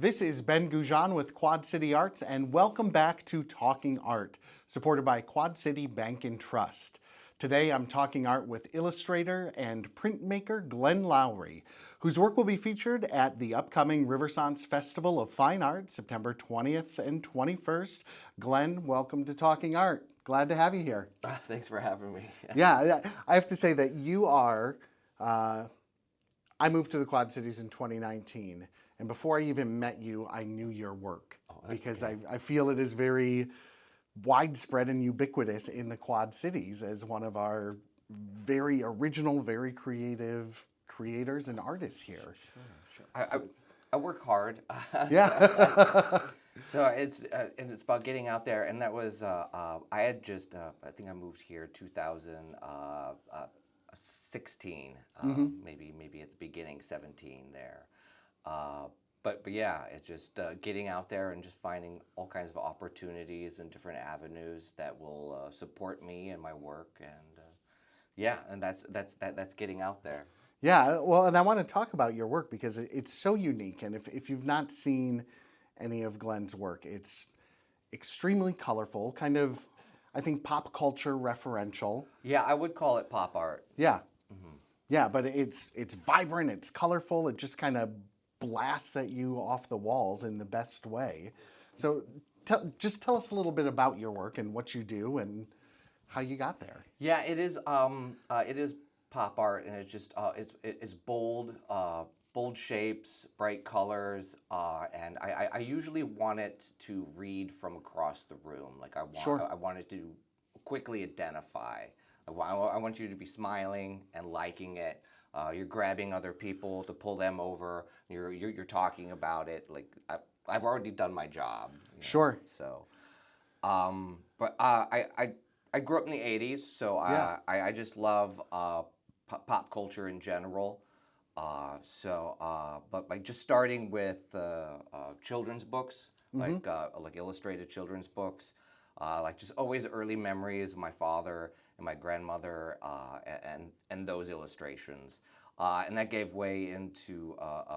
This is Ben Gougeon with Quad City Arts, and welcome back to Talking Art, supported by Quad City Bank and Trust. Today I'm talking art with illustrator and printmaker Glen Lowry, whose work will be featured at the upcoming Riversance Festival of Fine Art, September 20th and 21st. Glen, welcome to Talking Art. Glad to have you here. Thanks for having me. Yeah, I have to say that you are, I moved to the Quad Cities in 2019, and before I even met you, I knew your work because I feel it is very widespread and ubiquitous in the Quad Cities as one of our very original, very creative creators and artists here. Sure. I work hard. Yeah. So and it's about getting out there, and that was I had just I think I moved here 2016, maybe at the beginning 17 there. But yeah, it's just getting out there and just finding all kinds of opportunities and different avenues that will support me and my work, and that's getting out there. Yeah, well, and I want to talk about your work because it's so unique, and if you've not seen any of Glen's work, it's extremely colorful, kind of, I think, pop culture referential. Yeah, I would call it pop art. Yeah. Yeah, but it's vibrant, it's colorful, it just kind of blasts at you off the walls in the best way. So just tell us a little bit about your work and what you do and how you got there. Yeah, it is pop art, and it's just it's bold, bold shapes, bright colors, and I usually want it to read from across the room. Like I want it to quickly identify. I want you to be smiling and liking it. You're grabbing other people to pull them over. You're talking about it. Like I've already done my job. Sure. So, but I grew up in the '80s, so I just love pop culture in general. But like just starting with children's books, like illustrated children's books, like just always early memories of my father and my grandmother, and those illustrations, and that gave way into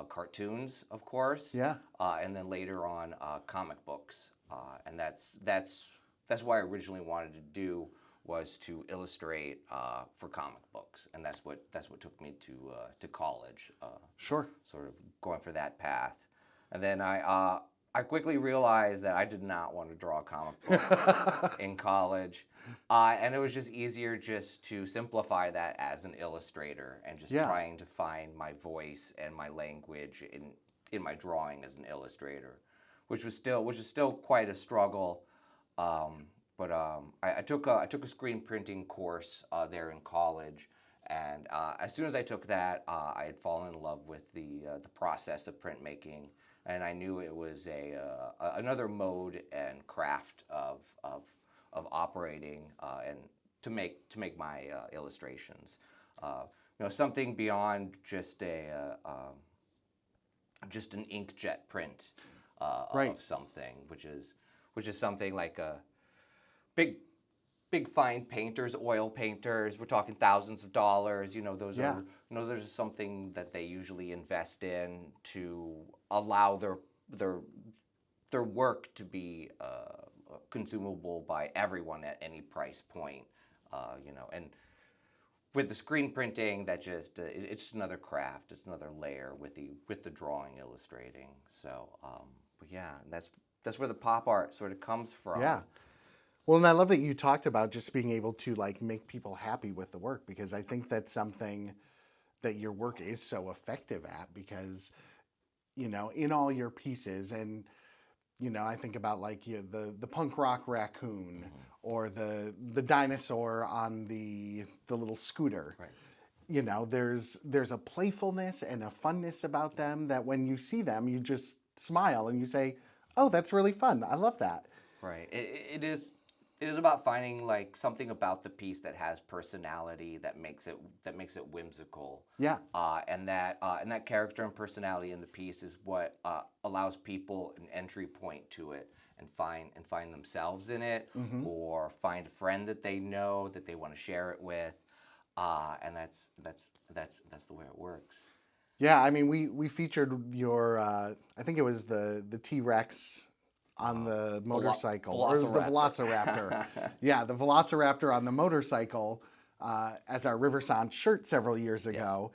cartoons, of course. Yeah. And then later on comic books, and that's what I originally wanted to do, was to illustrate for comic books, and that's what took me to college. Sure. Sort of going for that path, and then I quickly realized that I did not want to draw comic books in college, and it was just easier just to simplify that as an illustrator and just trying to find my voice and my language in my drawing as an illustrator, which is still quite a struggle. But I took a screen printing course there in college, and as soon as I took that, I had fallen in love with the process of printmaking, and I knew it was another mode and craft of operating and to make my illustrations. Something beyond just an inkjet print of something, which is something like a big fine painters, oil painters. We're talking thousands of dollars. Those are there's something that they usually invest in to allow their work to be consumable by everyone at any price point. And with the screen printing, that just it's another craft. It's another layer with the drawing, illustrating. So, but yeah, that's where the pop art sort of comes from. Yeah. Well, and I love that you talked about just being able to like make people happy with the work, because I think that's something that your work is so effective at, because, in all your pieces, and, I think about like the punk rock raccoon or the dinosaur on the little scooter. Right. There's a playfulness and a funness about them that when you see them, you just smile and you say, oh, that's really fun. I love that. Right. It is about finding like something about the piece that has personality, that makes it whimsical. Yeah. And that character and personality in the piece is what allows people an entry point to it and find themselves in it, or find a friend that they know that they want to share it with, and that's the way it works. Yeah, I mean, we featured your, I think it was the T-Rex on Uh, the motorcycle, or it was the Velociraptor. Velociraptor. Yeah, the Velociraptor on the motorcycle as our Riversant shirt several years Yes. ago.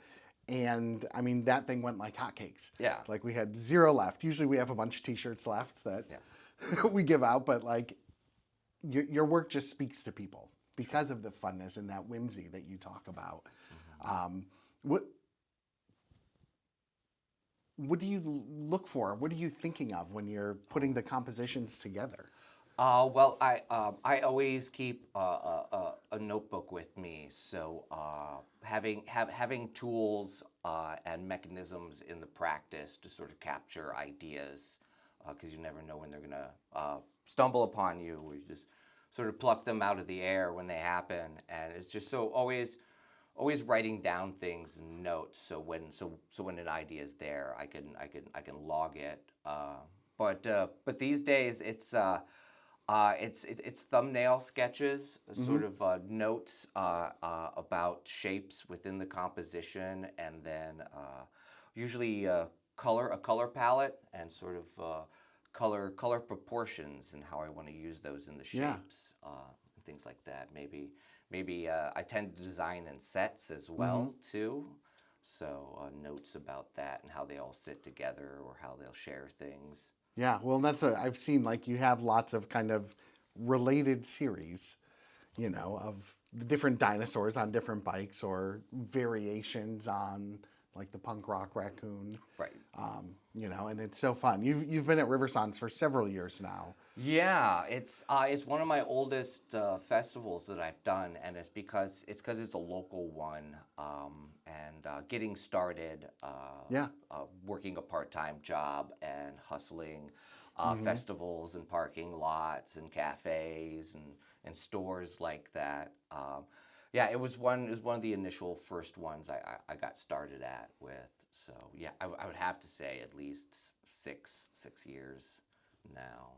And I mean, that thing went like hotcakes. Yeah. Like we had zero left. Usually we have a bunch of T-shirts left that Yeah. we give out, but like your work just speaks to people because of the funness and that whimsy that you talk about. Mhm. What what do you look for? What are you thinking of when you're putting the compositions together? Well, I always keep a notebook with me, so having tools and mechanisms in the practice to sort of capture ideas, because you never know when they're gonna stumble upon you. We just sort of pluck them out of the air when they happen, and it's just so always writing down things in notes. So when an idea is there, I can log it. But these days it's thumbnail sketches, Mm-hmm. sort of notes about shapes within the composition, and then usually a color palette, and sort of color proportions, and how I want to use those in the Yeah. shapes, and things like that. Maybe I tend to design in sets as Mm-hmm. well too. So notes about that and how they all sit together, or how they'll share things. Yeah. Well, I've seen like you have lots of kind of related series, of the different dinosaurs on different bikes or variations on like the punk rock raccoon. Right. And it's so fun. You've been at Riversons for several years now. Yeah, it's one of my oldest festivals that I've done, and it's because it's a local one, and getting started, Yeah. working a part-time job and hustling Mm-hmm. festivals and parking lots and cafes and stores like that. Yeah, it was one of the initial first ones I got started at with. So yeah, I would have to say at least six years now.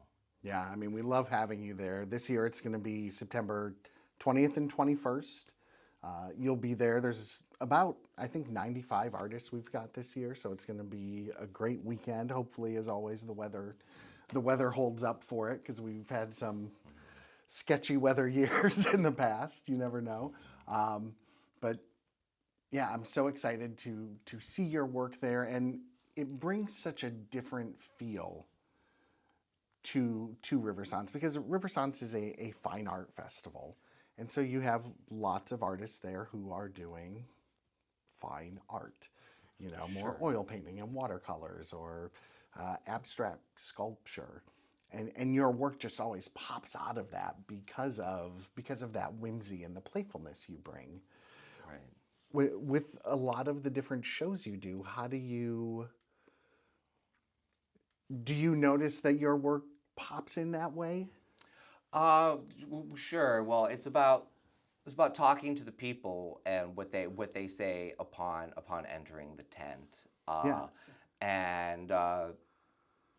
Yeah, I mean, we love having you there. This year it's going to be September 20th and 21st. You'll be there. There's about, I think, 95 artists we've got this year, so it's going to be a great weekend. Hopefully, as always, the weather holds up for it because we've had some sketchy weather years in the past. You never know. But yeah, I'm so excited to see your work there, and it brings such a different feel to Riversons because Riversons is a fine art festival, and so you have lots of artists there who are doing fine art, more Sure. oil painting and watercolors or abstract sculpture, and your work just always pops out of that because of that whimsy and the playfulness you bring. Right. With a lot of the different shows you do, how do you notice that your work pops in that way? Sure. Well, it's about talking to the people and what they say upon entering the tent. Yeah, And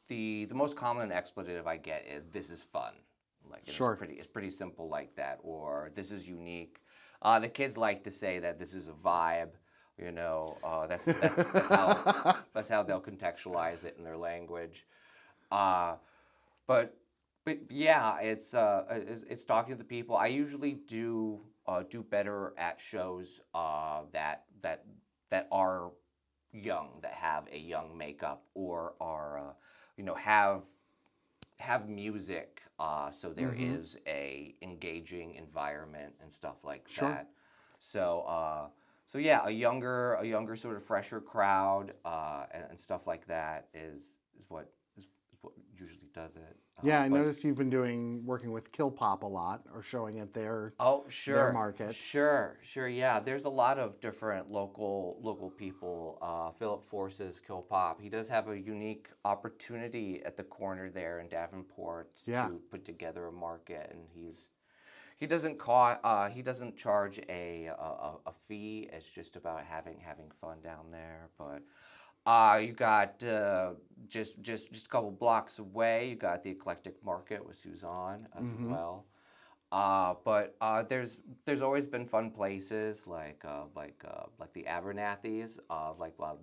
the most common expletive I get is "this is fun." Like, and it's sure. pretty simple like that, or "this is unique." The kids like to say that this is a vibe. That's how they'll contextualize it in their language. Uh, but but yeah, it's talking to the people. I usually do better at shows that are young, that have a young makeup, or are have music, so there Mm-hmm. is a engaging environment and stuff like Sure. that. So yeah, a younger sort of fresher crowd, and stuff like that is what usually does it. Yeah, I But noticed you've been working with Kill Pop a lot, or showing at oh, their sure, markets. sure, yeah. There's a lot of different local people. Philip Force's Kill Pop. He does have a unique opportunity at the corner there in Davenport Yeah, to put together a market, and he doesn't charge a fee. It's just about having fun down there. But you got just a couple blocks away. You got the Eclectic Market with Suzanne as mm-hmm. well. But there's always been fun places like the Abernathys.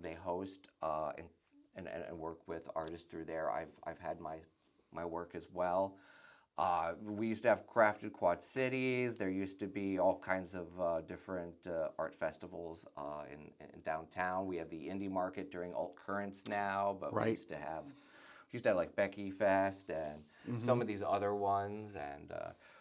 They host and work with artists through there. I've had my work as well. We used to have crafted quad cities. There used to be all kinds of different art festivals in downtown. We have the indie market during alt currents now, but Right. we used to have like Becky Fest and Mm-hmm. some of these other ones. And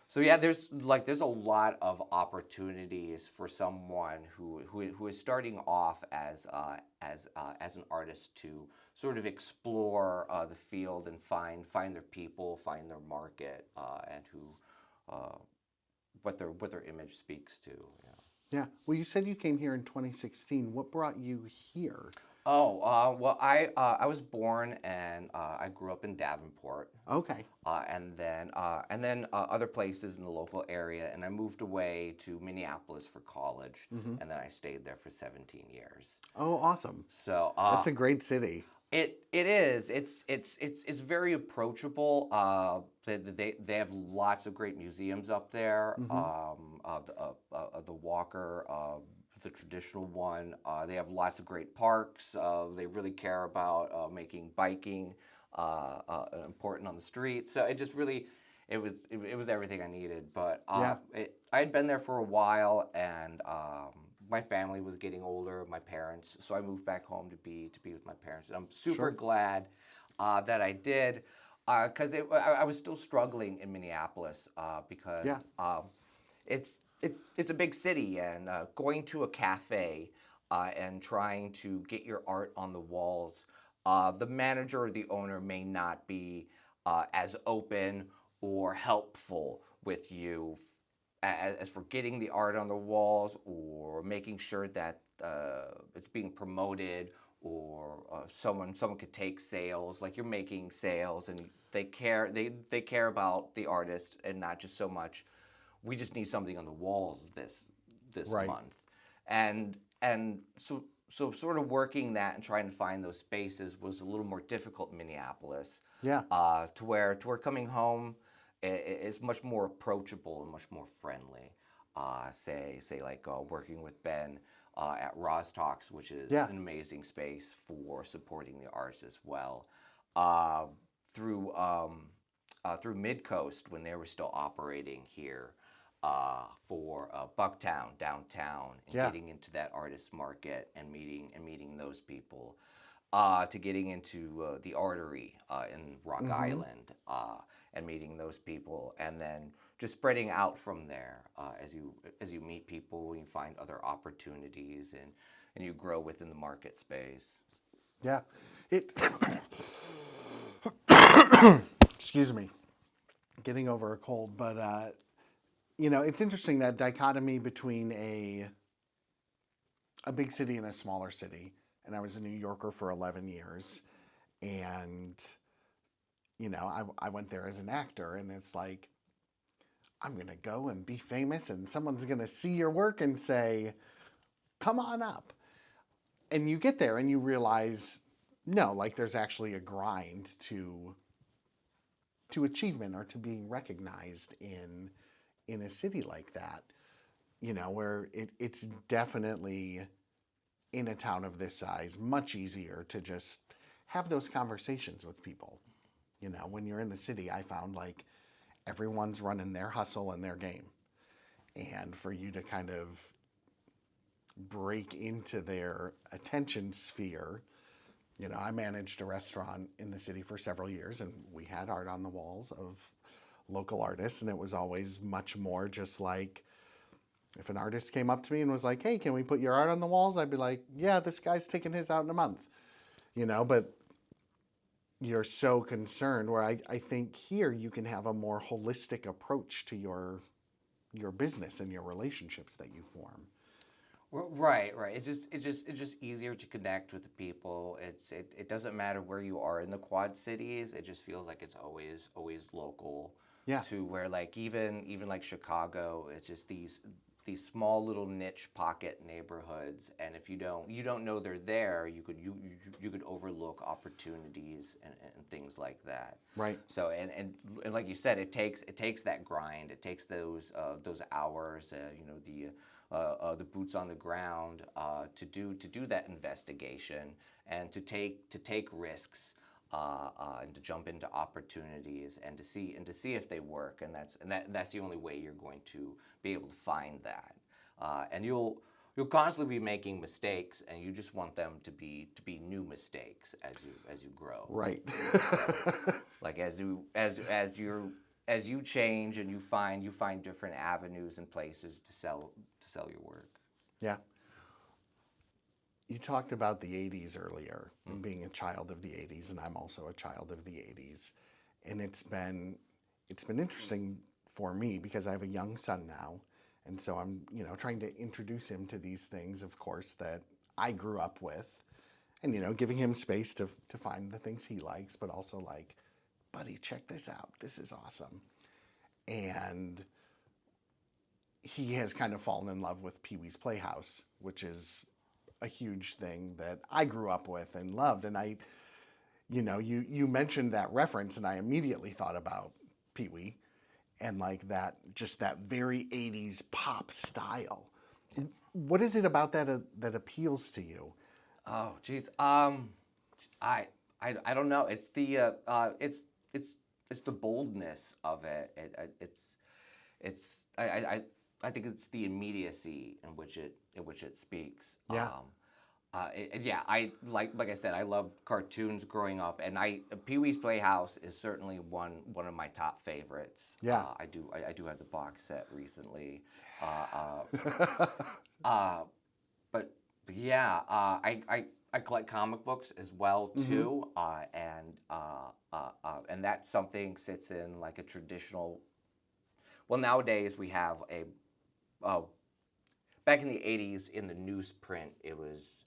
so yeah, there's a lot of opportunities for someone who is starting off as an artist to sort of explore the field and find their people, find their market, and uh, what their image speaks to. Yeah. Yeah. Well, you said you came here in 2016. What brought you here? Oh, well, I was born and I grew up in Davenport, Okay. and then other places in the local area, and I moved away to Minneapolis for college, Mm-hmm. and then I stayed there for 17 years. Oh, awesome. So That's a great city. it is. It's very approachable. They have lots of great museums up there. Mm-hmm. The Walker, the traditional one. They have lots of great parks. They really care about making biking important on the street. So it just really. It was everything I needed, but Yeah. I had been there for a while, and my family was getting older, my parents, so I moved back home to be with my parents, and I'm super Sure. glad that I did, because I was still struggling in Minneapolis because Yeah. it's a big city, and going to a cafe and trying to get your art on the walls, the manager or the owner may not be as open or helpful with you as for getting the art on the walls or making sure that it's being promoted, or someone could take sales, like you're making sales, and they care about the artist and not just so much we just need something on the walls this Right. month. And so sort of working that and trying to find those spaces was a little more difficult in Minneapolis, Yeah. to where coming home is much more approachable and much more friendly. Say like working with Ben at Roz Talks, which is Yeah. an amazing space for supporting the arts as well. Uh, through through Midcoast when they were still operating here, for Bucktown downtown, and Yeah. getting into that artist market and meeting those people, to getting into the Artery in Rock Mm-hmm. Island, and meeting those people, and then just spreading out from there, as you meet people and you find other opportunities, and you grow within the market space. Yeah. It. Excuse me. Getting over a cold, but it's interesting that dichotomy between a big city and a smaller city. And I was a New Yorker for 11 years, and I went there as an actor, and it's like I'm gonna go and be famous, and someone's gonna see your work and say, "Come on up." And you get there and you realize, no, like there's actually a grind to achievement or to being recognized in a city like that. Where it's definitely in a town of this size much easier to just have those conversations with people. When you're in the city, I found like everyone's running their hustle and their game, and for you to kind of break into their attention sphere. I managed a restaurant in the city for several years, and we had art on the walls of local artists, and it was always much more just like if an artist came up to me and was like, "Hey, can we put your art on the walls?" I'd be like, "Yeah, this guy's taking his out in a month," but you're so concerned where I think here you can have a more holistic approach to your business and your relationships that you form. Right, right. It's just easier to connect with the people. It doesn't matter where you are in the Quad Cities. It just feels like it's always local. Yeah. To where like even like Chicago, it's just these small little niche pocket neighborhoods, and if you don't know they're there, you could overlook opportunities and things like that. Right. So and like you said, it takes that grind, it takes those hours, the boots on the ground to do that investigation and to take risks. And to jump into opportunities and to see if they work, and that's the only way you're going to be able to find that. And you'll constantly be making mistakes, and you just want them to be new mistakes as you grow. Right. So, like as you change and you find different avenues and places to sell your work. Yeah. You talked about the 80s earlier and being a child of the 80s, and I'm also a child of the 80s. And it's been interesting for me because I have a young son now, and so I'm, trying to introduce him to these things, of course, that I grew up with, and giving him space to find the things he likes, but also like, buddy, check this out. This is awesome. And he has kind of fallen in love with Pee-wee's Playhouse, which is a huge thing that I grew up with and loved. And you mentioned that reference, and I immediately thought about Pee-wee and like that very 80s pop style. What is it about that appeals to you? Oh, geez. I don't know. It's the it's the boldness of it. I think it's the immediacy in which it speaks. Yeah. I like I said, I loved cartoons growing up, and Pee-wee's Playhouse is certainly one of my top favorites. Yeah. I do have the box set recently. But yeah, I collect comic books as well too, and that something sits in like a traditional. Well, nowadays we have back in the 80s in the newsprint, it was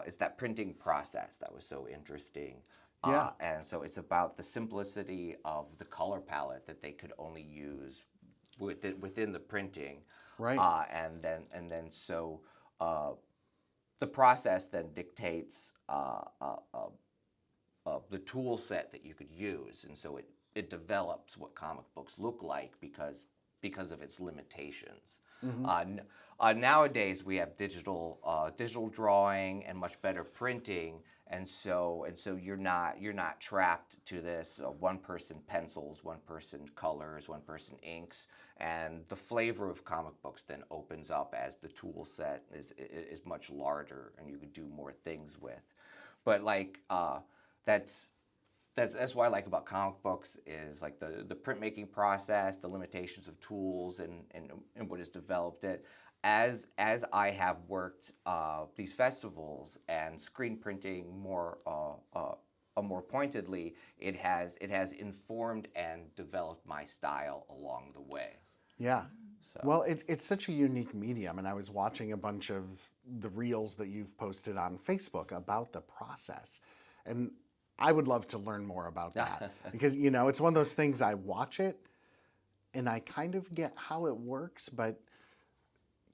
it's that printing process that was so interesting. Yeah. And so it's about the simplicity of the color palette that they could only use within the printing. Right. And then so the process then dictates the tool set that you could use, and so it develops what comic books look like because of its limitations. Nowadays we have digital drawing and much better printing, and so you're not trapped to this one person pencils, one person colors, one person inks, and the flavor of comic books then opens up as the tool set is much larger and you can do more things with. But like that's what I like about comic books is like the printmaking process, the limitations of tools, and what has developed it. As I have worked these festivals and screen printing more pointedly, it has informed and developed my style along the way. Yeah. So. Well, it's such a unique medium, and I was watching a bunch of the reels that you've posted on Facebook about the process, and I would love to learn more about that because it's one of those things. I watch it and I kind of get how it works, but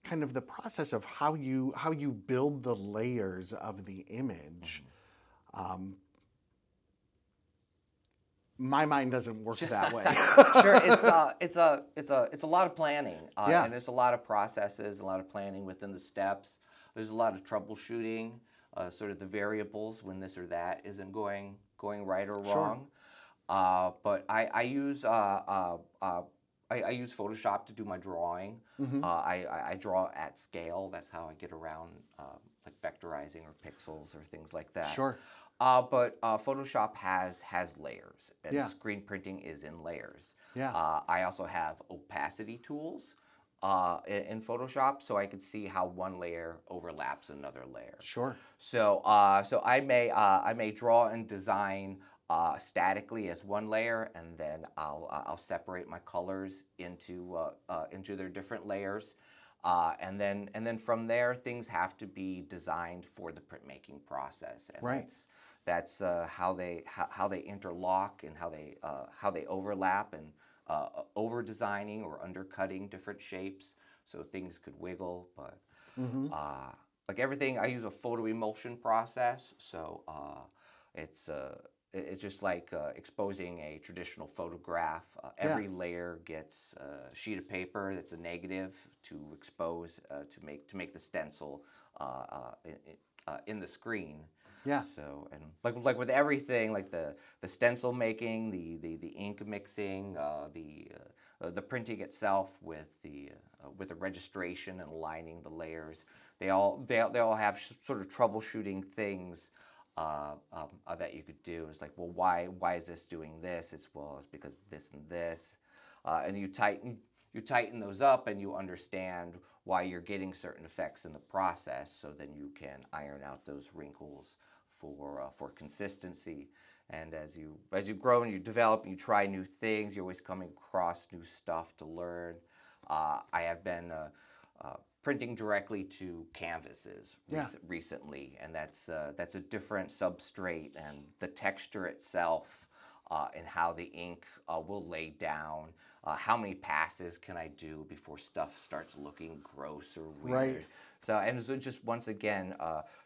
kind of the process of how you build the layers of the image. My mind doesn't work that way. Sure, it's a lot of planning, and there's a lot of processes, a lot of planning within the steps. There's a lot of troubleshooting. Sort of the variables when this or that isn't going right or wrong. Sure. But I use Photoshop to do my drawing. I draw at scale. That's how I get around like vectorizing or pixels or things like that. Sure. But Photoshop has layers, and screen printing is in layers. Yeah. I also have opacity tools in Photoshop, so I could see how one layer overlaps another layer. Sure. So I may draw and design statically as one layer, and then I'll separate my colors into their different layers, and then from there things have to be designed for the printmaking process, and right. That's how they interlock and how they overlap and over designing or undercutting different shapes. so things could wiggle. But Mm-hmm. like everything, I use a photo emulsion process, so it's it's just like exposing a traditional photograph. Yeah. Every layer gets a sheet of paper that's a negative to expose to make the stencil in the screen. Yeah. So and like with everything, like the stencil making, the ink mixing, the printing itself with the registration and aligning the layers, they all have sort of troubleshooting things that you could do. It's like, well, why is this doing this? It's because this and this, and you tighten those up, and you understand why you're getting certain effects in the process. So then you can iron out those wrinkles for consistency. And as you grow and you develop and you try new things, you're always coming across new stuff to learn. I have been printing directly to canvases Yeah. recently, and that's a different substrate, and the texture itself, and how the ink will lay down. How many passes can I do before stuff starts looking gross or weird? Right. So just once again,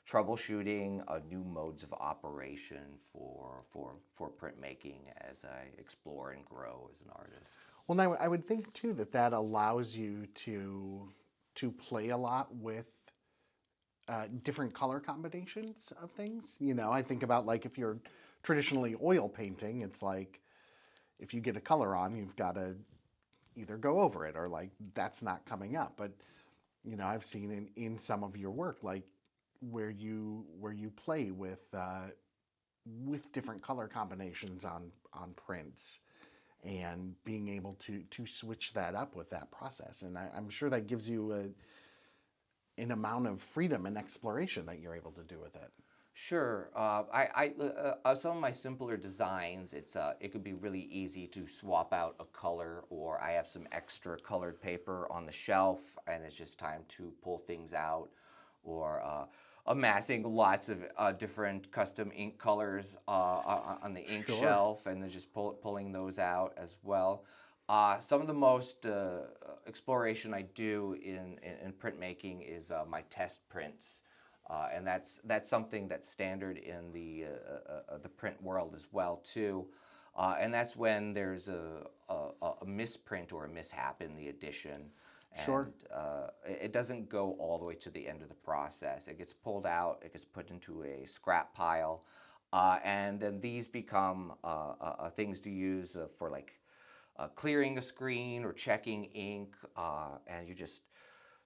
troubleshooting new modes of operation for printmaking as I explore and grow as an artist. Well, now I would think too that that allows you to play a lot with different color combinations of things. You know, I think about like if you're traditionally oil painting, it's like if you get a color on, you've got to either go over it or like that's not coming up. But you know, I've seen in some of your work like where you play with different color combinations on prints and being able to switch that up with that process. And I'm sure that gives you an amount of freedom and exploration that you're able to do with it. Sure. Some of my simpler designs, it could be really easy to swap out a color, or I have some extra colored paper on the shelf, and it's just time to pull things out, or amassing lots of different custom ink colors on the ink Sure. shelf, and then just pulling those out as well. Some of the most exploration I do in printmaking is my test prints. And that's something that's standard in the print world as well too, and that's when there's a misprint or a mishap in the edition, Sure. and it doesn't go all the way to the end of the process. It gets pulled out, it gets put into a scrap pile, and then these become things to use for like clearing a screen or checking ink, and you just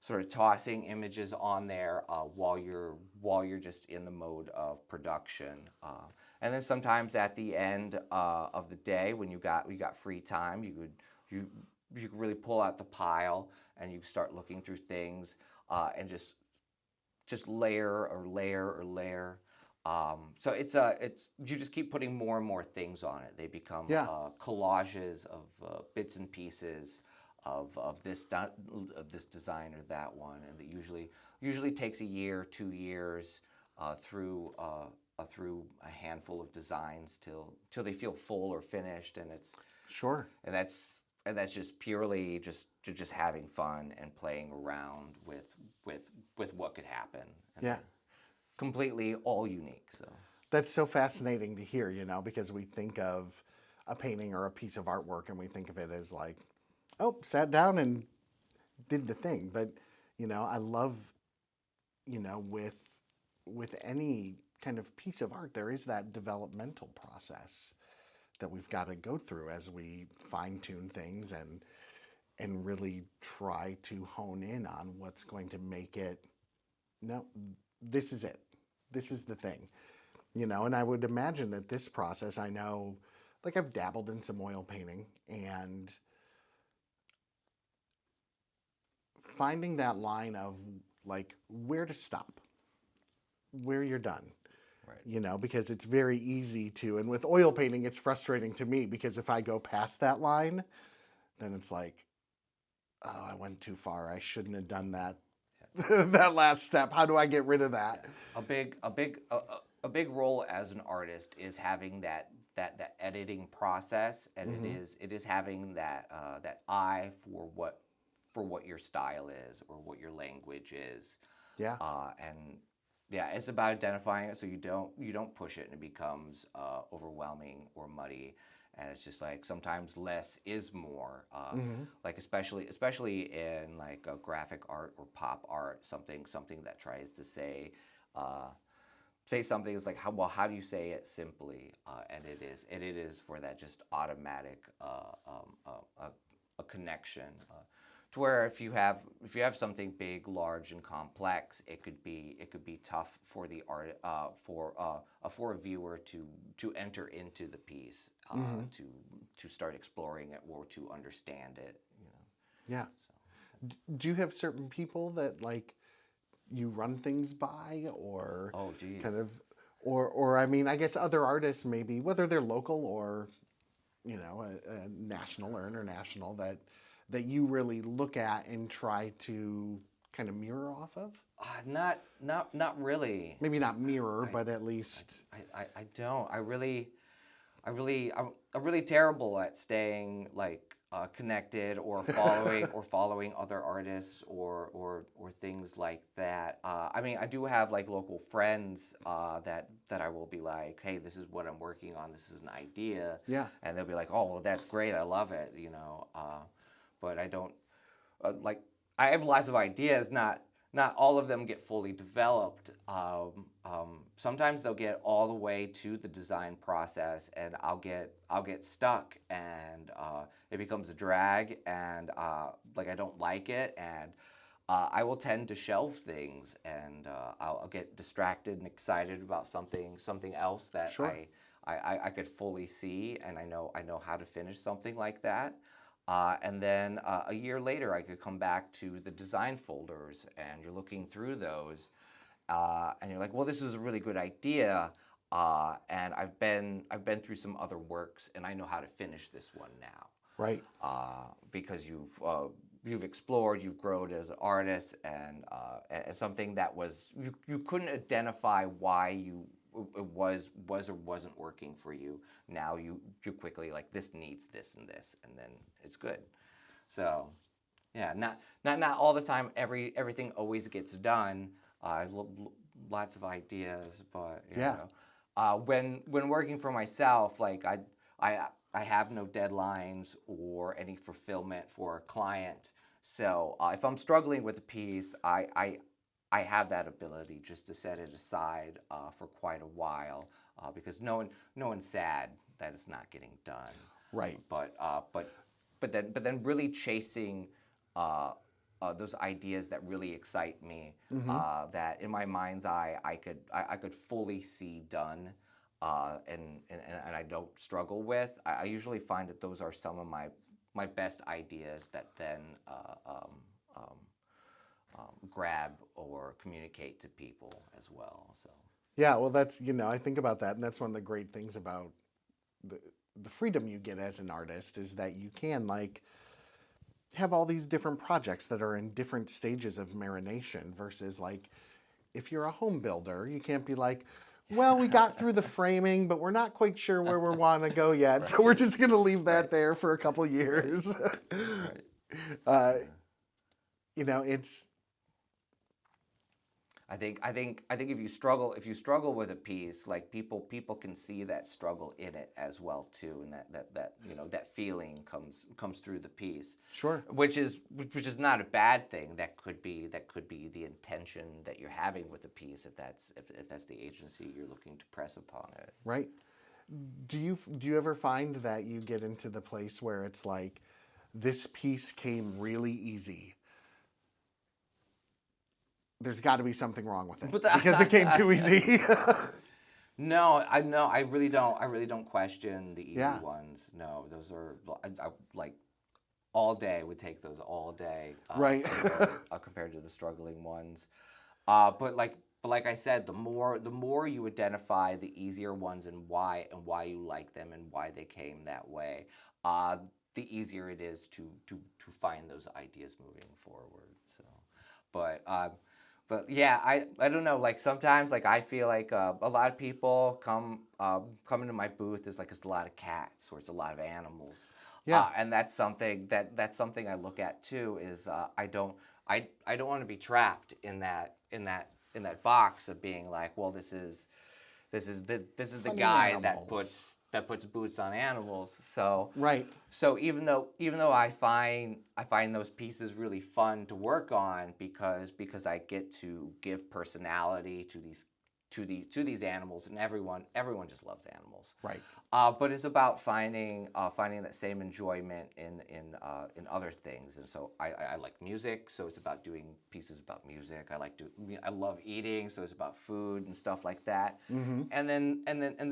sort of tossing images on there while you're just in the mode of production. And then sometimes at the end of the day, when you got free time, you could really pull out the pile and you start looking through things, and just layer or layer or layer. So it's you just keep putting more and more things on it. They become Yeah. collages of bits and pieces of this design or that one, and it usually takes a year, 2 years through a handful of designs till they feel full or finished, and Sure. that's just purely just having fun and playing around with what could happen. And Yeah. completely all unique. So That's so fascinating to hear, you know, because we think of a painting or a piece of artwork and we think of it as like, oh, sat down and did the thing. But, you know, I love, you know, with any kind of piece of art, there is that developmental process that we've got to go through as we fine tune things and really try to hone in on what's going to make it, no, this is it. This is the thing. You know, and I would imagine that this process, I know, like I've dabbled in some oil painting and finding that line of like where to stop, where you're done, right. you know, because it's very easy to, and with oil painting, it's frustrating to me because if I go past that line, then it's like, oh, I went too far. I shouldn't have done that. That last step. How do I get rid of that? A big role as an artist is having that editing process, and Mhm. it is having that eye for what your style is or what your language is. Yeah. And yeah, it's about identifying it so you don't push it and it becomes overwhelming or muddy. And it's just like sometimes less is more. Like especially in like graphic art or pop art, something that tries to say something is like how do you say it simply? And it is for that just automatic a connection. To where if you have something big, large, and complex, it could be tough for the art for a viewer to enter into the piece, to start exploring it or to understand it. You know. Yeah. So. Do you have certain people that like you run things by, or Oh, geez. kind of, or I mean, I guess other artists maybe, whether they're local or a national or international, that you really look at and try to kind of mirror off of? Not really. Maybe not mirror, but at least. I don't. I'm really terrible at staying like connected or following other artists or things like that. I mean, I do have like local friends that I will be like, hey, this is what I'm working on. This is an idea. Yeah. And they'll be like, oh, well, that's great. I love it. You know. But I don't like. I have lots of ideas. Not all of them get fully developed. Sometimes they'll get all the way to the design process, and I'll get stuck, and it becomes a drag, and like I don't like it, and I will tend to shelve things, and I'll get distracted and excited about something else that Sure. I could fully see, and I know how to finish something like that. And then a year later, I could come back to the design folders, and you're looking through those, and you're like, "Well, this is a really good idea," and I've been through some other works, and I know how to finish this one now. Right. Because you've explored, you've grown as an artist, and something that was you couldn't identify why it was or wasn't working for you. Now you quickly like this needs this, and then it's good. So yeah, not all the time. Everything always gets done. Lots of ideas, but you Yeah. know, when working for myself, like I have no deadlines or any fulfillment for a client. So if I'm struggling with a piece, I have that ability just to set it aside for quite a while because no one's sad that it's not getting done. Right. But then really chasing those ideas that really excite me, that in my mind's eye I could fully see done, and I don't struggle with. I usually find that those are some of my best ideas that then grab or communicate to people as well. So Yeah, well, that's, I think about that, and that's one of the great things about the freedom you get as an artist is that you can like have all these different projects that are in different stages of marination versus like if you're a home builder, you can't be like, well, we got through the framing, but we're not quite sure where we want to go yet, Right. so we're just going to leave that Right. there for a couple years. Right. It's I think if you struggle with a piece, like people can see that struggle in it as well too, and that that feeling comes through the piece. sure. Which is not a bad thing. That could be the intention that you're having with the piece, if that's the agency you're looking to press upon it. Right. Do you ever find that you get into the place where it's like this piece came really easy? There's got to be something wrong with it because it came too easy. No, I really don't question the easy Yeah. ones. No, those are I like all day would take those all day. Right. Compared to the struggling ones. But like I said, the more you identify the easier ones and why you like them and why they came that way, the easier it is to find those ideas moving forward. So, but yeah, I don't know. Like sometimes, like I feel like a lot of people come into my booth. There's like it's a lot of cats or it's a lot of animals, Yeah. And that's something I look at too. Is I don't want to be trapped in that box of being like, well, this is the Funny guy animals. that puts boots on animals. So Right. so even though I find those pieces really fun to work on because I get to give personality to these animals, and everyone just loves animals. Right. But it's about finding that same enjoyment in other things. And so I like music, so it's about doing pieces about music. I love eating, so it's about food and stuff like that. Mm-hmm. And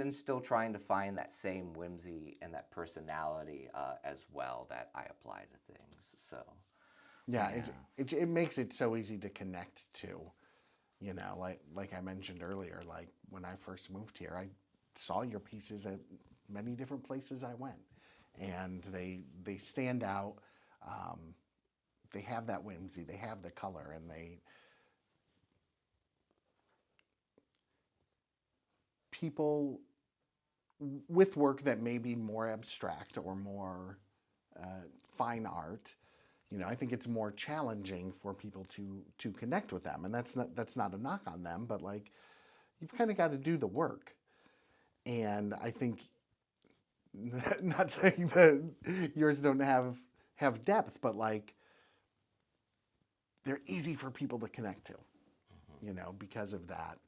then still trying to find that same whimsy and that personality as well that I apply to things. So Yeah, yeah. it makes it so easy to connect to, like I mentioned earlier, like when I first moved here, I saw your pieces at many different places I went, and they stand out. Um, they have that whimsy, they have the color, and people with work that may be more abstract or more fine art. I think it's more challenging for people to connect with them, and that's not a knock on them, but like you've kind of got to do the work. And I think, not saying that yours don't have depth, but like they're easy for people to connect to, because of that,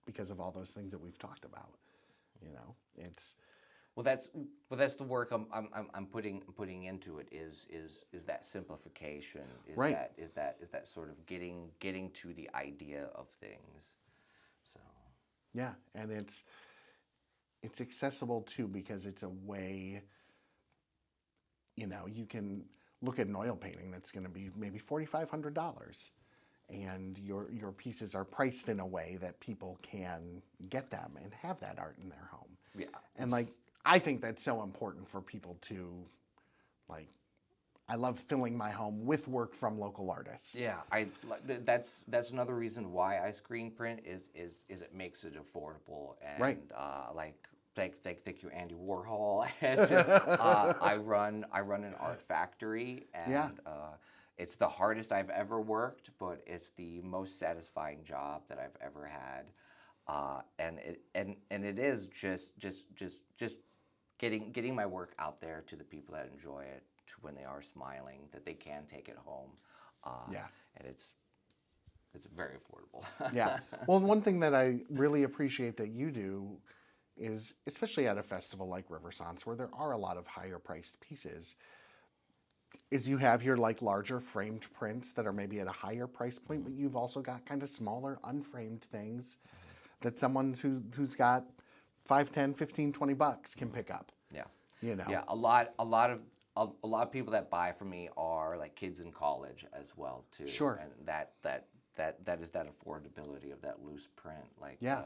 because of all those things that we've talked about. It's Well, that's the work I'm putting into it is that simplification, right. is that sort of getting to the idea of things. So Yeah, and it's accessible too because it's a way, you can look at an oil painting that's going to be maybe $4,500, and your pieces are priced in a way that people can get them and have that art in their home. yeah, And like I think that's so important for people to like. I love filling my home with work from local artists. yeah. That's another reason why I screen print is it makes it affordable Right. and thank you, Andy Warhol. It's just I run an art factory, Yeah. and it's the hardest I've ever worked, but it's the most satisfying job that I've ever had. And it is just getting my work out there to the people that enjoy it, to when they are smiling, that they can take it home. Yeah. And it's very affordable. Yeah. Well, one thing that I really appreciate that you do is, especially at a festival like Riversance, where there are a lot of higher priced pieces, is you have your like larger framed prints that are maybe at a higher price point, but you've also got kind of smaller unframed things that someone who's got 5, 10, 15, 20 bucks can pick up. Yeah. You know. Yeah, a lot of people that buy from me are like kids in college as well too. Sure. And that is that affordability of that loose print. Like Yeah.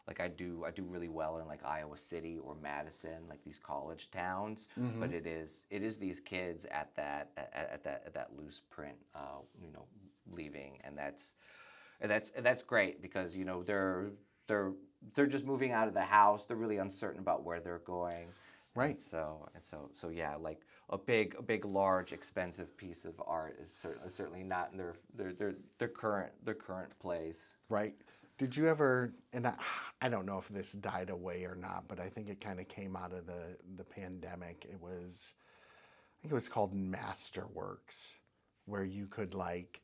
like I do really well in like Iowa City or Madison, like these college towns. Mm-hmm. But it is these kids at that loose print, leaving, and that's great because they're just moving out of the house. They're really uncertain about where they're going. Right. So yeah, like a big, large, expensive piece of art is certainly not in their current place. Right. Did you ever, and I don't know if this died away or not, but I think it kind of came out of the pandemic. I think it was called Masterworks, where you could like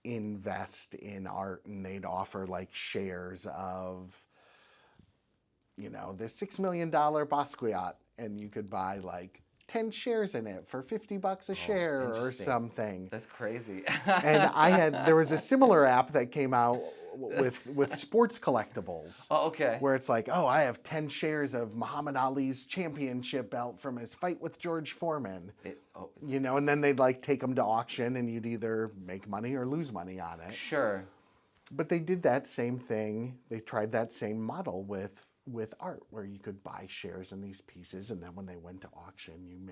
invest in art and they'd offer like shares of, the $6 million Basquiat, and you could buy like 10 shares in it for $50 a share or interesting. something. That's crazy. And there was a similar app that came out with sports collectibles. Oh, okay. Where it's like, oh, I have 10 shares of Muhammad Ali's championship belt from his fight with George Foreman. And then they'd like take them to auction and you'd either make money or lose money on it. Sure. But they did that same thing. They tried that same model with art, where you could buy shares in these pieces, and then when they went to auction,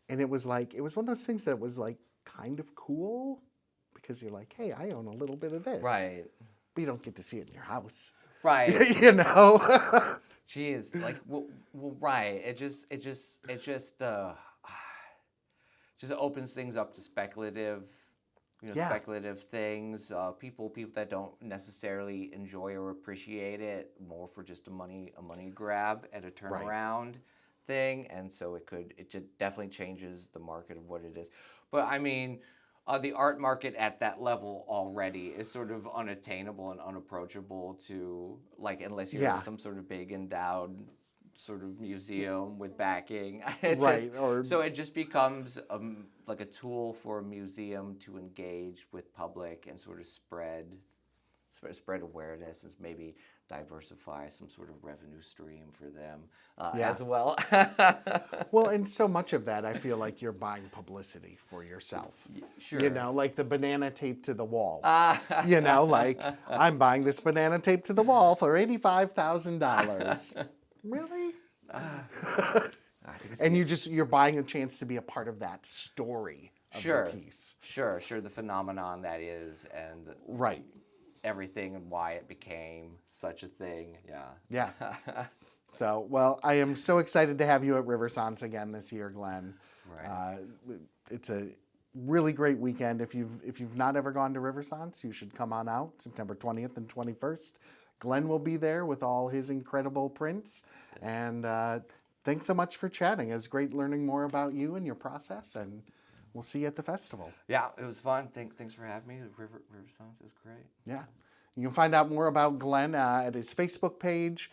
and it was one of those things that was like kind of cool, because you're like, hey, I own a little bit of this, Right. but you don't get to see it in your house, Right. Jeez, like well, right. It just just opens things up to speculative, Yeah. speculative things. People that don't necessarily enjoy or appreciate it more for just a money grab and a Right. turnaround thing, and so it just definitely changes the market of what it is. But I mean, the art market at that level already is sort of unattainable and unapproachable to, like, unless you're Yeah. some sort of big endowed sort of museum with backing. It Right. just, Or so it just becomes like a tool for a museum to engage with public and sort of spread awareness, and maybe diversify some sort of revenue stream for them Yeah. as well. well, and so much of that, I feel like you're buying publicity for yourself. Sure. You know, like the banana tape to the wall. Ah. You know, like I'm buying this banana tape to the wall for $85,000. Really? I think it's And you're buying a chance to be a part of that story of Sure. the piece. Sure, the phenomenon that is, and Right. everything and why it became such a thing. Yeah. Yeah. So, well, I am so excited to have you at Riversance again this year, Glenn. Right. It's a really great weekend. If you've not ever gone to Riversance, you should come on out September 20th and 21st. Glenn will be there with all his incredible prints. And thanks so much for chatting. It was great learning more about you and your process, and we'll see you at the festival. Yeah, it was fun. Thanks for having me. Riversance is great. Yeah. You can find out more about Glenn at his Facebook page,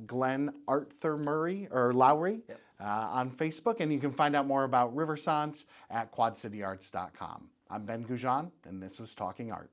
Glen Arthur Murray or Lowry Yep. on Facebook. And you can find out more about Riversance at quadcityarts.com. I'm Ben Gougeon, and this was Talking Art.